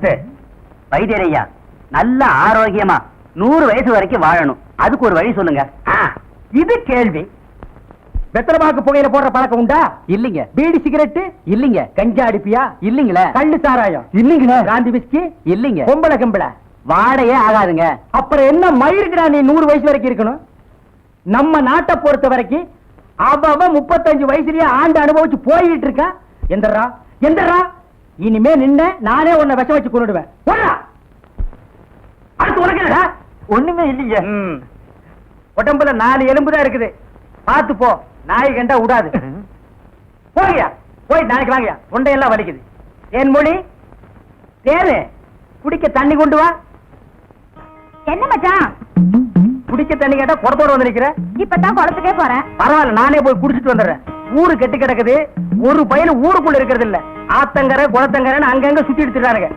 பெருசு. வைத்தியரையா நல்ல ஆரோக்கியமா 100 வயசு வரைக்கும் வாழணும், அதுக்கு ஒரு வழி சொல்லுங்க. இது கேள்வி. வெத்தலமாக்கு புகையில போடுற பழக்கம் உண்டா? இல்லீங்க. பீடி சிகரெட்டு? இல்லீங்க. கஞ்சா அடிப்பியா? இல்லீங்களே. கள்ளு சாராயம்? இல்லீங்களே. காந்தி விஸ்கி? இல்லீங்க. பொம்பளை கம்பளை? வாடையே ஆகாதுங்க. அப்புறம் என்ன மயிருக்குடா நீ 100 வயசு வரைக்கும் இருக்கணும்? நம்ம நாட்டை பொறுத்த வரைக்கும் அவ 35 வயசுலயே ஆண்டு அனுபவிச்சு போயிட்டு இருக்கா. எந்தரா எந்தரா, இனிமே நின்ன நானே உன்னை விஷம் வச்சு கொண்டுடுவேன். அடுத்து உனக்கு ஒண்ணுமே இல்லீங்க. உடம்புல 4 எலும்பு தான் இருக்குது, பார்த்து போ. நாய் கண்டா விடாது. போகியா, போய் நாளைக்கு வாங்கயா, தொண்டையெல்லாம் வலிக்குது. தேன் மொழி, தேனு குடிக்க தண்ணி கொண்டு வா. என்ன மச்சான், குடிக்க தண்ணி கேட்டா குடத்தோட வந்து நிக்கிற. இப்பதான் குளத்துக்கே போறேன். பரவாயில்ல, நானே போய் குடிச்சிட்டு வந்துடுறேன். ஊரு கெட்டு கிடக்குது, ஒரு பையன் ஊருக்குள்ள இருக்கிறது இல்ல. ஆத்தங்கரை குளத்தங்கரைன்னு அங்கங்க சுத்தி எடுத்துட்டானுங்க.